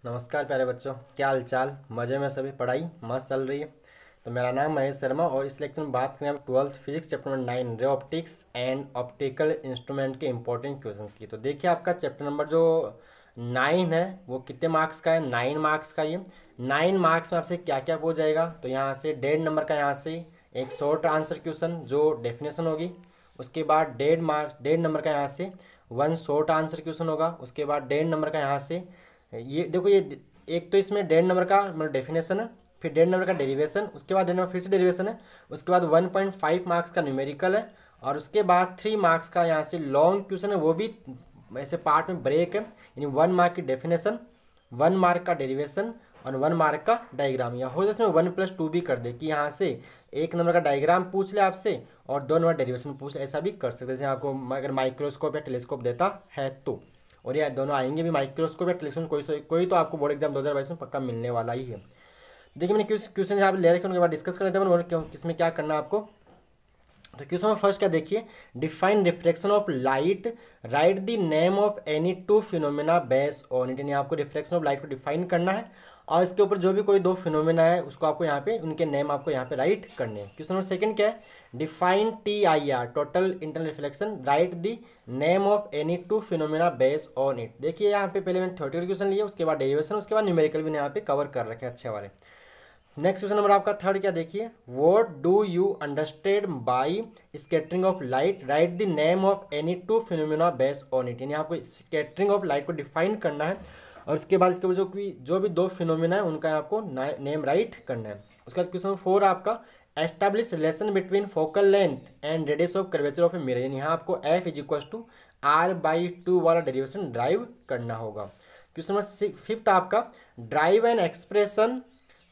नमस्कार प्यारे बच्चों, क्या हाल चाल। मज़े में सभी, पढ़ाई मस्त चल रही है। तो मेरा नाम महेश शर्मा और इस लेक्चर में बात करें आप 12th physics chapter number 9 ray optics and optical instrument के इंपॉर्टेंट क्वेश्चंस की। तो देखिए आपका चैप्टर नंबर जो 9 है वो कितने मार्क्स का है, 9 मार्क्स का। ये 9 मार्क्स में आपसे क्या क्या पूछ जाएगा। तो यहाँ से 1.5 नंबर का यहाँ से एक शॉर्ट आंसर क्वेश्चन जो डेफिनेशन होगी। उसके बाद 1.5 नंबर का यहाँ से 1 शॉर्ट आंसर क्वेश्चन होगा। उसके बाद 1.5 नंबर का यहाँ से ये देखो, ये एक तो इसमें 1.5 नंबर का मतलब डेफिनेशन है, फिर 1.5 नंबर का डेरिवेशन, उसके बाद 1.5 नंबर फिर से डेरिवेशन है, उसके बाद 1.5 मार्क्स का न्यूमेरिकल है, और उसके बाद 3 मार्क्स का यहाँ से लॉन्ग क्वेश्चन है। वो भी ऐसे पार्ट में ब्रेक है, यानी 1 मार्क की डेफिनेशन, 1 मार्क का डेरिवेशन और 1 मार्क का डायग्राम। या हो जाए इसमें 1+2 भी कर दे कि यहाँ से 1 नंबर का डायग्राम पूछ ले आपसे और 2 नंबर डेरिवेशन पूछ ले, ऐसा भी कर सकते हैं। जैसे आपको अगर माइक्रोस्कोप या टेलीस्कोप देता है तो, और ये दोनों आएंगे भी, माइक्रोस्कोप या टेलीस्कोप कोई तो आपको बोर्ड एग्जाम 2022 में पक्का मिलने वाला ही है। देखिए मैंने क्वेश्चन यहाँ पे ले रखे, उनके बाद डिस्कस कर लेते हैं किसमें क्या करना है आपको। तो क्वेश्चन में फर्स्ट क्या देखिए, define reflection of light, right the name of any two phenomena based on it. यानी आपको रिफ्लेक्शन ऑफ लाइट को डिफाइन करना है और इसके ऊपर जो भी कोई दो फिनोमेना है उसको आपको यहाँ पे उनके नेम आपको यहाँ पे राइट करने हैं। क्वेश्चन नंबर सेकंड क्या है, define TIR total internal reflection, right the name of any two phenomena based on it. देखिए यहाँ पे पहले मैंने थ्योरेटिकल क्वेश्चन लिया, उसके बाद डेरिवेशन, उसके बाद न्यूमेरिकल भी यहाँ पे कवर कर रखे अच्छे वाले। नेक्स्ट क्वेश्चन नंबर आपका थर्ड क्या देखिए, what do you understand by scattering of light, right the name of any two phenomena based on it. यानी आपको स्कैटरिंग ऑफ लाइट को डिफाइन करना है और उसके बाद इसके जो भी दो फिनोमेना है उनका आपको नेम राइट करना है। उसके बाद क्वेश्चन नंबर 4 आपका establish relation between focal length and radius of curvature of a mirror. यानी यहाँ आपको F=R/2 वाला डेरिवेशन ड्राइव करना होगा। क्वेश्चन नंबर 5 आपका drive an expression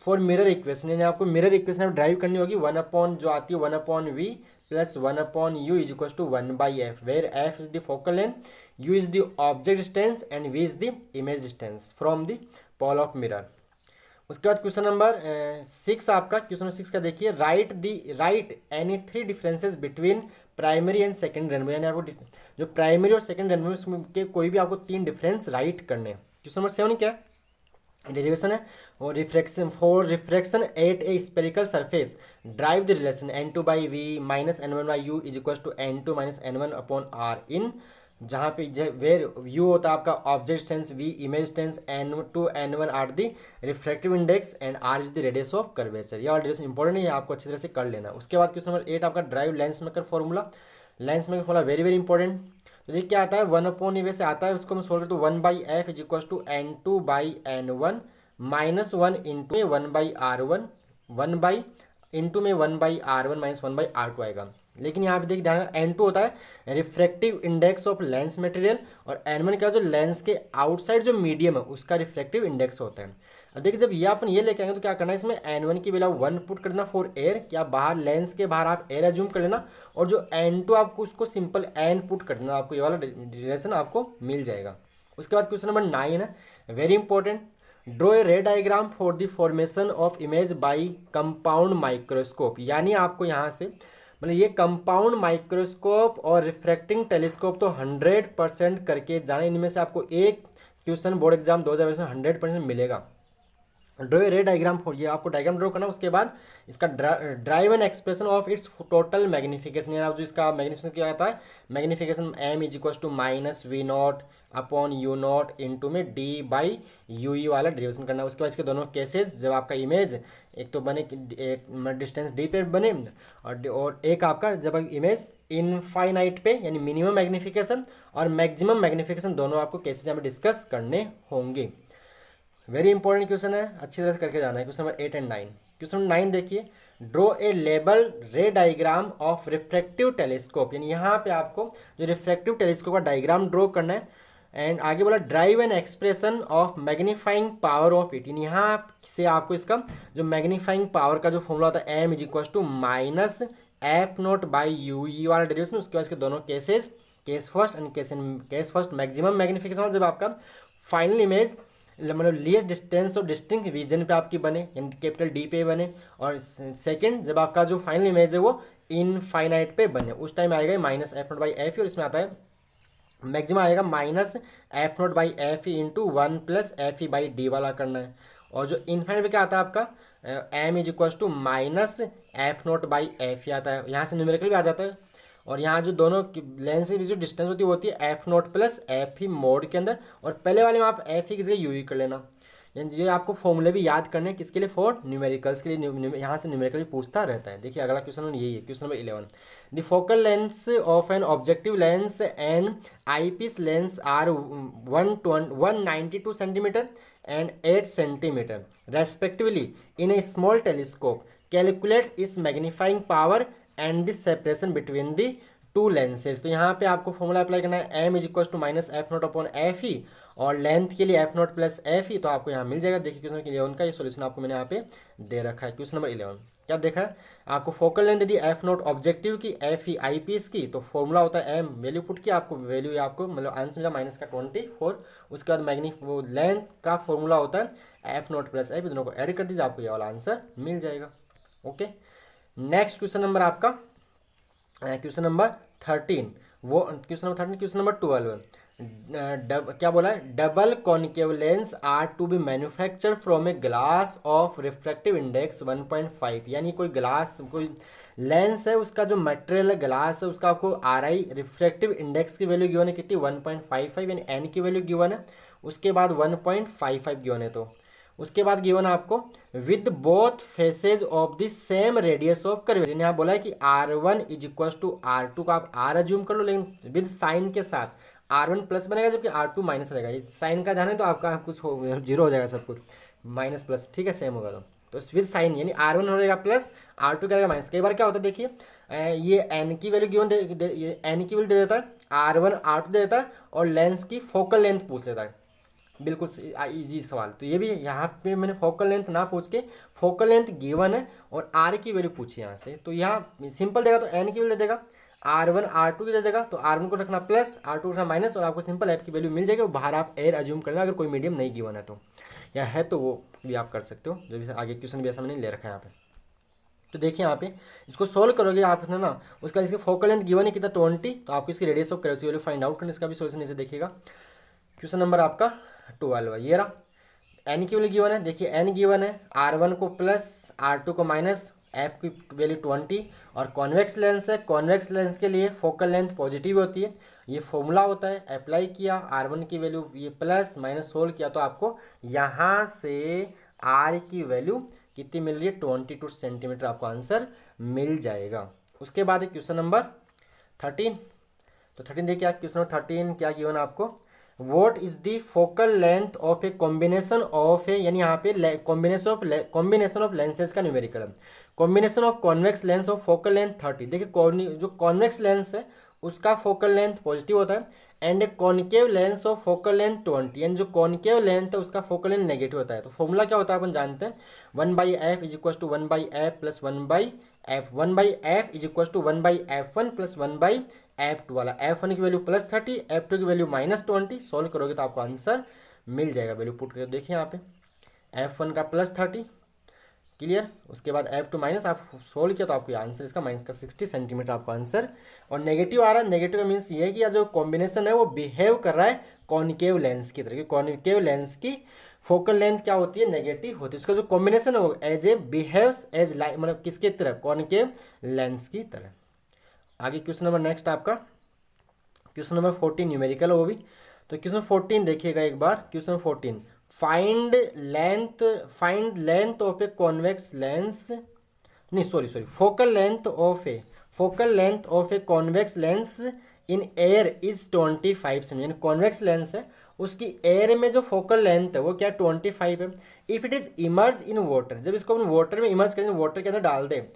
for mirror equation. यानी आपको मिरर इक्वेशन ड्राइव करनी होगी, 1 जो आती है 1/V plus 1/U is 1/F, where F is the focal length, U is the object distance and V is the image distance from the pole of mirror. उसके बाद question number 6 आपका, question number 6 का देखिए, right any 3 differences between primary and second rainbow. यानी आपको जो primary और second rainbow के कोई भी आपको 3 डिफरेंस राइट करने हैं। क्वेश्चन नंबर 7 क्या है, डेरिवेशन है, और refraction at a spherical surface, drive the relation N2/V minus N1/U is equal to N2 minus N1/R इन, जहाँ पे वेर U होता है आपका object distance, V image distance, N2 N1 are the refractive index and R is the radius of curvature. ये और radius important है, आपको अच्छी तरह से कर लेना। उसके बाद क्वेश्चन नंबर 8 आपका drive lens maker formula, lens maker formula very very important. तो ये क्या आता है, 1/E वैसे आता है, उसको हम सोल्व करते 1/F is equal to N2/N1 minus 1 into में 1/R1, 1 इंटू में 1/R1 माइनस 1/R2 आएगा। लेकिन यहाँ पे देखिए ध्यान, N2 होता है refractive index of lens material और N1 क्या, जो लेंस के आउटसाइड जो मीडियम है उसका रिफ्रैक्टिव इंडेक्स होता है। अब देखिए जब ये अपन ये लेके आएंगे तो क्या करना है, इसमें N1 की वैल्यू 1 पुट कर देना फॉर एयर, क्या बाहर लेंस के बाहर आप एयर एज्यूम कर लेना, और जो N2 आपको उसको सिंपल N पुट कर देना, आपको ये वाला रिलेशन आपको मिल जाएगा। उसके बाद क्वेश्चन नंबर 9 है, वेरी इंपॉर्टेंट, ड्रॉ ए रे diagram for the formation of image by compound microscope. यानी आपको यहाँ से मतलब ये कंपाउंड माइक्रोस्कोप और रिफ्रैक्टिंग टेलीस्कोप तो 100% करके जाने, इनमें से आपको एक क्वेश्चन बोर्ड एग्जाम 2022 में 100% मिलेगा। ड्रॉ ए रे डायग्राम फॉर, ये आपको डायग्राम ड्रॉ करना, उसके बाद इसका drive an expression of its total magnification. यानी आप जो इसका मैग्निफिकेशन क्या आता है, magnification M is equal to minus V0/U0 into में D/UE वाला डेरिवेशन करना। उसके बाद इसके दोनों केसेस, जब आपका इमेज एक तो बने एक डिस्टेंस D पे बने और एक आपका जब इमेज इनफाइनाइट पे, यानी मिनिमम मैग्निफिकेशन और मैक्सिमम मैग्निफिकेशन, दोनों आपको केसेस यहाँ पे डिस्कस करने होंगे। वेरी इंपॉर्टेंट क्वेश्चन है, अच्छी तरह से करके जाना है। Question number 8 and 9। Question number 9 देखिए, ड्रॉ ए लेबल रे डायग्राम ऑफ रिफ्रैक्टिव टेलीस्कोप। यानी यहाँ पे आपको जो रिफ्रैक्टिव टेलीस्कोप का डायग्राम ड्रॉ करना है। एंड आगे बोला drive an expression of magnifying power of it. यानी यहाँ से आपको इसका जो मैग्नीफाइंग पावर का जो फॉर्मूला होता है M is equal to minus F0/UE वाला डेरिवेशन। उसके बाद इसके दोनों cases, case first and case first maximum magnification, जब आपका फाइनल इमेज मतलब लीस्ट डिस्टेंस और डिस्टिंक्ट विजन पे आपकी बने, यानी कैपिटल D पे बने, और सेकंड जब आपका जो फाइनल इमेज है वो इनफाइनाइट पे बने, उस टाइम आएगा -F0/F, और इसमें आता है मैक्सिमम आएगा minus F naught by F E into one plus f E by D वाला करना है। और जो इन्फाइनाइट पे क्या आता है आपका M is equal to minus F naught by F E आता है, यहाँ से न्यूमेरिकल भी आ जाता है। और यहाँ जो दोनों लेंस के बीच जो डिस्टेंस होती है वो होती है एफ नॉट प्लस एफ ई मोड के अंदर, और पहले वाले में आप एफ ई की जगह यू ई कर लेना। यानी ये आपको फॉर्मूले भी याद करने हैं किसके लिए, फॉर न्यूमेरिकल्स के लिए, यहाँ से न्यूमेरिकल भी पूछता रहता है। देखिए अगला क्वेश्चन यही है, question number 11। The focal lens of an objective lens and eyepiece lens are 192 centimetre and 8 centimetre respectively in a small telescope, calculate is magnifying power and the separation between the two lenses. तो यहाँ पे आपको formula apply करना है, m is equal to minus F naught upon f e, और length के लिए f naught plus f e, तो आपको यहाँ मिल जाएगा। देखिए क्वेश्चन नंबर 11 का ये सॉल्यूशन आपको मैंने यहाँ पे दे रखा है। क्वेश्चन नंबर 11 क्या देखा है आपको, focal length the F not objective की, एफ ई आई पीस की, तो फॉर्मूला होता है एम, वैल्यू पुट की, आपको वैल्यू आपको मतलब आंसर मिला माइनस का 24। उसके बाद वो लेंथ का फॉर्मूला होता है एफ नॉट प्लस एफ, दोनों को ऐड कर दीजिए, आपको ये वाला आंसर मिल जाएगा। ओके, नेक्स्ट क्वेश्चन नंबर आपका क्वेश्चन नंबर 13, वो क्वेश्चन नंबर 13, क्वेश्चन नंबर 12 क्या बोला है, double concave lens are to be manufactured from a glass of refractive index 1.5। यानी कोई ग्लास, कोई लेंस है, उसका जो मटेरियल है ग्लास है, उसका आपको आर आई रिफ्रैक्टिव इंडेक्स की वैल्यू गिवन है कितनी 1.55, यानी एन की वैल्यू गिवन है, उसके बाद 1.55 गिवन है। तो उसके बाद गिवन आपको with both faces of the same radius of curve, यानी यहाँ बोला है कि R1 is equal to R2 का आप R अज्यूम कर लो, लेकिन विद साइन के साथ R1 प्लस बनेगा जबकि R2 माइनस रहेगा। ये साइन का ध्यान है तो आपका कुछ जीरो हो जाएगा, सब कुछ माइनस प्लस, ठीक है, सेम होगा। तो विद साइन यानी R1 हो जाएगा प्लस, R2 क्या रहेगा माइनस। कई बार क्या होता है देखिए, ये एन की वैल्यू गिवन एन की वैल्यू दे देता है, R1 R2 दे देता है, और लेंस की फोकल लेंथ पूछ लेता है। बिल्कुल इजी सवाल। तो ये भी यहाँ पे मैंने फोकल लेंथ ना पूछ के फोकल लेंथ गिवन है और आर की वैल्यू पूछी यहाँ से, तो यहाँ सिंपल देगा तो एन की वैल्यू दे देगा, R1 R2 की दे देगा, तो R1 को रखना प्लस, R2 रखना माइनस, और आपको सिंपल एफ की वैल्यू मिल जाएगी। बाहर आप एयर अज्यूम करना अगर कोई मीडियम नहीं गिवन है तो, या है तो वो भी आप कर सकते हो, जो भी आगे क्वेश्चन भी ऐसा मैंने ले रखा है यहाँ पे। तो देखिए यहाँ पे इसको सोल्व करोगे आप ना, उसका इसके फोकल लेंथ गिवन है कितना 20, तो आपको इसकी radius of curve value find out करना, इसका भी सोल्यूशन इसे देखिएगा। क्वेश्चन नंबर आपका 12 ये रहा, एन की वैल्यू गिवन है, देखिए एन गिवन है, R1 को प्लस R2 को माइनस, एफ की वैल्यू 20, और कॉन्वेक्स लेंस है, कॉन्वेक्स लेंस के लिए फोकल लेंथ पॉजिटिव होती है, ये फॉर्मूला होता है, अप्लाई किया, R1 की वैल्यू ये प्लस माइनस सोल्व किया, तो आपको यहाँ से R की वैल्यू कितनी मिल रही है 22 सेंटीमीटर, आपको आंसर मिल जाएगा। उसके बाद क्वेश्चन नंबर 13, तो 13 देखिए क्वेश्चन नंबर 13 क्या गिवन आपको, what is the focal length of a combination of a, यानी यहाँ पे कॉम्बिनेशन ऑफ लेंसेज का numerical, combination of convex lens of focal length 30। देखिए जो कॉन्वेक्स लेंस है उसका फोकल लेंथ पॉजिटिव होता है, and a concave lens of focal length 20, यानी जो कॉन्केव लेंथ है उसका फोकल लेंथ नेगेटिव होता है। तो फॉर्मूला क्या होता है अपन जानते हैं, 1/f is equal to 1/f plus 1/f, 1/f is equal to 1/f1 plus 1/f2 वाला, f1 की वैल्यू प्लस 30, f2 की वैल्यू माइनस 20, सोल्व करोगे तो आपको आंसर मिल जाएगा। वैल्यू पुट करके देखिए यहाँ पे f1 का प्लस 30, क्लियर, उसके बाद f2 माइनस, आप सोल्व किया तो आपको आंसर इसका माइनस का 60 सेंटीमीटर आपका आंसर। और नेगेटिव आ रहा है, नेगेटिव का मीन्स ये है कि जो कॉम्बिनेशन है वो बिहेव कर रहा है कॉन्केव लेंस की तरह, कॉन्केव लेंस की फोकल लेंथ क्या होती है नेगेटिव होती है, उसका जो कॉम्बिनेशन है वो as a behaves as like, मतलब किसके तरह, कॉन्केव लेंस की तरह। आगे क्वेश्चन नंबर नेक्स्ट आपका क्वेश्चन नंबर 14 न्यूमेरिकल है वो भी। तो क्वेश्चन 14 देखिएगा एक बार, question 14, find length of a convex lens, नहीं sorry focal length of a convex lens in air is 25 centimetre, यानी कॉन्वेक्स लेंस है उसकी एयर में जो फोकल लेंथ है वो क्या 25 है। If it is immerse in water, जब इसको अपन वाटर में इमर्ज करें, वाटर के अंदर डाल दें,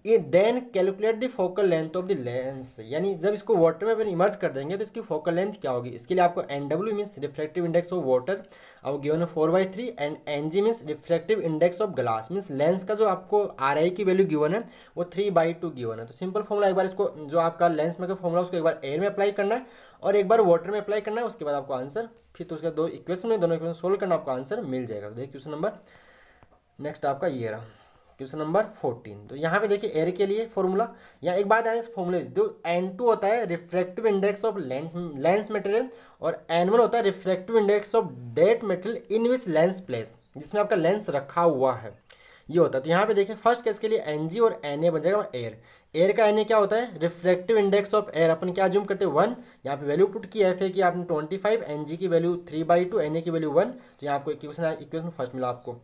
then calculate the focal length of the lens, यानी जब इसको वाटर में अपन इमर्ज कर देंगे तो इसकी फोकल लेंथ क्या होगी। इसके लिए आपको NW means refractive index of water, और गिवन है 4/3, and NG means refractive index of glass, means lens का जो आपको RI की वैल्यू गिवन है वो 3/2 गिवन है। तो सिंपल फॉर्मूला एक बार इसको, जो आपका लेंस में का फॉर्मूला उसको एक बार एयर में अप्लाई करना है और एक बार वाटर में अप्लाई करना है, उसके बाद आपको आंसर, फिर तो उसका दो इक्वेशन में दोनों इक्वेशन सोल्व करना, आपको आंसर मिल जाएगा। तो देखिए क्वेश्चन नंबर नेक्स्ट आपका ये रहा, क्वेश्चन नंबर 14। तो यहाँ पे देखिए एयर के लिए फॉर्मूला, या एक बात है इस फॉर्मूले, जो N2 होता है refractive index of lens material, और N1 होता है refractive index of that material in which lens place, जिसमें आपका लेंस रखा हुआ है, ये होता है। तो यहाँ पे देखिए फर्स्ट केस के लिए Ng और Na बन जाएगा एयर। एयर का Na क्या होता है, रिफ्रैक्टिव इंडेक्स ऑफ एयर, अपन क्या जूम करते हैं 1, यहाँ पे वैल्यू पुट की Fa की आपने 25, Ng की वैल्यू 3/2, Na की वैल्यू 1, तो यहाँ आपको इक्वेशन फर्स्ट मिला आपको।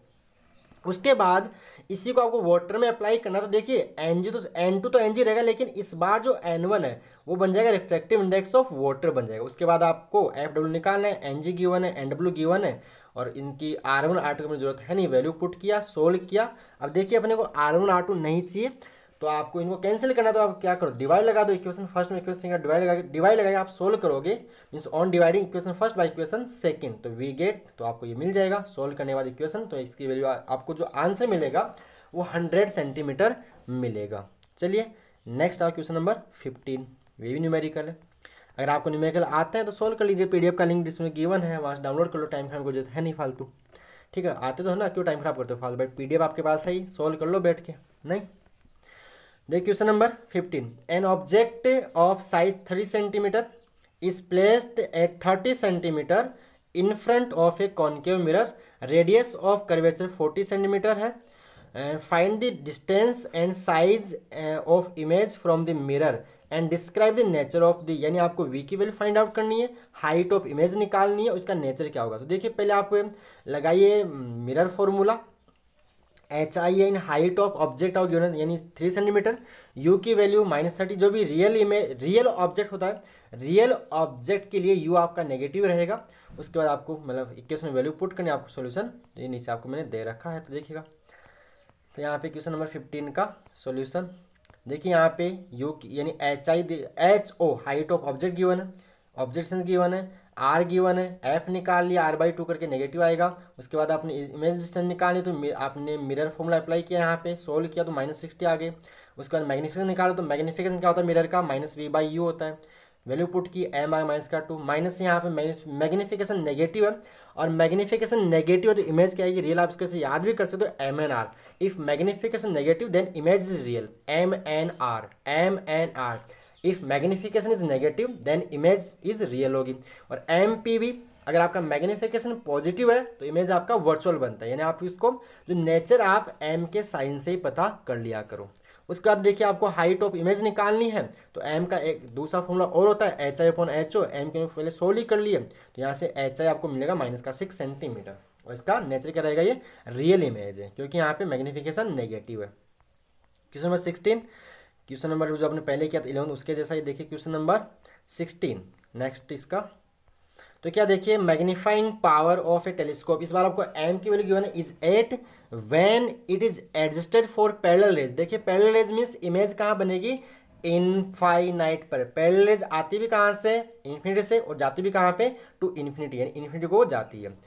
उसके बाद इसी को आपको वाटर में अप्लाई करना, तो देखिए Ng तो N2 तो Ng रहेगा, लेकिन इस बार जो N1 है वो बन जाएगा रिफ्रैक्टिव इंडेक्स ऑफ वाटर बन जाएगा। उसके बाद आपको FW निकालना है, Ng गिवन है, NW गिवन है, और इनकी R1 R2 की जरूरत है नहीं, वैल्यू पुट किया, सोल्व किया। अब देखिए अपने को R1 R2 नहीं चाहिए, तो आपको इनको कैंसिल करना, तो आप क्या करो, डिवाइड लगा दो इक्वेशन फर्स्ट में, इक्वेशन का डिवाइड लगाके आप सोल्व करोगे, means on dividing equation first by equation second, तो वी गेट, तो आपको ये मिल जाएगा सोल्व करने के बाद इक्वेशन। तो इसकी वैल्यू आपको जो आंसर मिलेगा वो 100 सेंटीमीटर मिलेगा। चलिए नेक्स्ट आओ क्वेश्चन नंबर 15, वे भी न्यूमेरिकल है। अगर आपको न्यूमेरिकल आता है तो सोल्व कर लीजिए, PDF का लिंक जिसमें गिवन है वहाँ से डाउनलोड कर लो, टाइम खराब को जरूरत है नहीं फालतू, ठीक है। आते तो है ना, क्यों टाइम खराब करते हो फालतू, भाई PDF आपके पास है ही, सोल्व कर लो बैठ के, नहीं। देखिए question number 15, an object of size 30 centimetre is placed at 30 centimetre in front of a concave mirror, radius of curvature 40 centimetre है, and find the distance and size of image from the mirror and describe the nature of the, यानी आपको V की value find out करनी है, height of image निकालनी है, उसका nature क्या होगा। तो देखिए पहले आप लगाइए mirror formula, HI in height of object of given यानी 3 सेंटीमीटर, U की वैल्यू -30, जो भी रियल ऑब्जेक्ट होता है, रियल ऑब्जेक्ट के लिए U आपका नेगेटिव रहेगा। उसके बाद आपको मतलब इक्वेशन में वैल्यू पुट करनी, आपको सोल्यूशन ये नीचे आपको मैंने दे रखा है, तो देखिएगा। तो यहाँ पे क्वेश्चन नंबर 15 का सोल्यूशन देखिए, यहाँ पे U यानी HO height of object given है, ऑब्जेक्शन गिवन है, R गिवन है, F निकाल लिया, R/2 करके नेगेटिव आएगा। उसके बाद आपने इमेज डिस्टेंस निकाली, तो आपने मिरर फॉर्मूला अप्लाई किया, यहाँ पे सोल्व किया तो -60 आ गए। उसके बाद मैग्निफिकेशन निकाला, तो मैग्निफिकेशन क्या होता है मिरर का, -V/U होता है, वैल्यू पुट की M आ -2, माइनस यहाँ पे मैग्निफिकेशन नेगेटिव है, और मैग्निफिकेशन नेगेटिव है तो इमेज क्या है रियल, आप इसको याद भी कर सकते हो MNR, if magnification negative then image is real, MNR। If magnification is negative then image is real होगी। और MPV, अगर आपका मैग्निफिकेशन पॉजिटिव है तो इमेज आपका वर्चुअल बनता है, यानी आप इसको जो नेचर आप M के साइन से ही पता कर लिया करो। उसके बाद देखिए आपको हाइट ऑफ इमेज निकालनी है, तो M का एक दूसरा फॉर्मूला और होता है HI/HO, M के पहले सोल्व ही कर लिए, तो यहाँ से HI आपको मिलेगा -6 सेंटीमीटर, और इसका नेचर क्या रहेगा, ये रियल इमेज है, क्योंकि यहाँ पे मैग्निफिकेशन नेगेटिव है। क्वेश्चन नंबर 16, क्वेश्चन नंबर जो आपने पहले किया था 11 उसके जैसा ही देखिए क्वेश्चन नंबर 16 नेक्स्ट इसका। तो क्या देखिए, magnifying power of A telescope, इस बार आपको M की वैल्यू गिवन है is 8 when it is adjusted for parallel raise. देखिए पैरेलल रेज मीन्स इमेज कहाँ बनेगी, इनफाइनाइट पर। पैरेलल रेज आती भी कहाँ से, इन्फिनिटी से, और जाती भी कहाँ पे, टू इन्फिनिटी, यानी इन्फिनिटी को जाती है।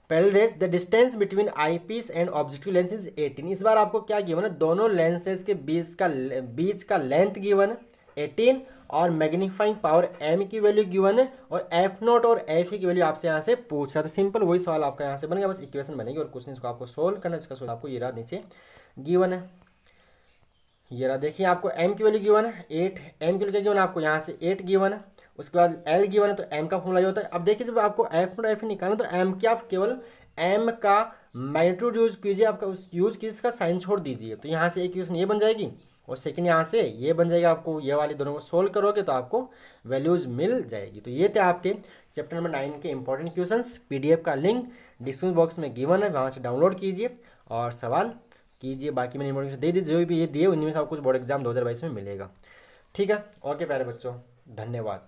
Parallel rays, the distance between eyepiece and objective lens is 18। इस बार आपको क्या गिवन है, दोनों लेंसेज के बीच का लेंथ गिवन है 18, और मैग्नीफाइंग पावर M की वैल्यू गिवन है, और F0 और F की वैल्यू आपसे यहाँ से पूछ रहा था। सिंपल वही सवाल आपका यहाँ से बन गया, बस इक्वेशन बनेगी और कुछ नहीं, इसको आपको सोल्व करना है। इसका सोल्व आपको ये रहा नीचे गिवन है, ये रहा। देखिए आपको M की वैल्यू गिवन है 8, M की वैल्यू क्या गिवन है आपको यहाँ से 8 गिवन है। उसके बाद L गिवन है, तो M का फॉर्मूला ये होता है। अब देखिए जब आपको F0 F निकालना तो M क्या, आप केवल M का मैग्नीट्यूड यूज कीजिए, आपका उस यूज कीजिए, इसका साइन छोड़ दीजिए, तो यहाँ से इक्वेशन ये बन जाएगी, और सेकंड यहाँ से ये बन जाएगा। आपको ये वाली दोनों को सोल्व करोगे तो आपको वैल्यूज मिल जाएगी। तो ये थे आपके चैप्टर नंबर 9 के इंपॉर्टेंट क्वेश्चंस। PDF का लिंक डिस्क्रिप्शन बॉक्स में गिवन है, वहाँ से डाउनलोड कीजिए और सवाल कीजिए। बाकी मैंने इंपॉर्टेंट दे दीजिए, जो भी ये दिए उनमें से आपको बोर्ड एग्जाम 2022 में मिलेगा। ठीक है, ओके प्यारे बच्चों, धन्यवाद।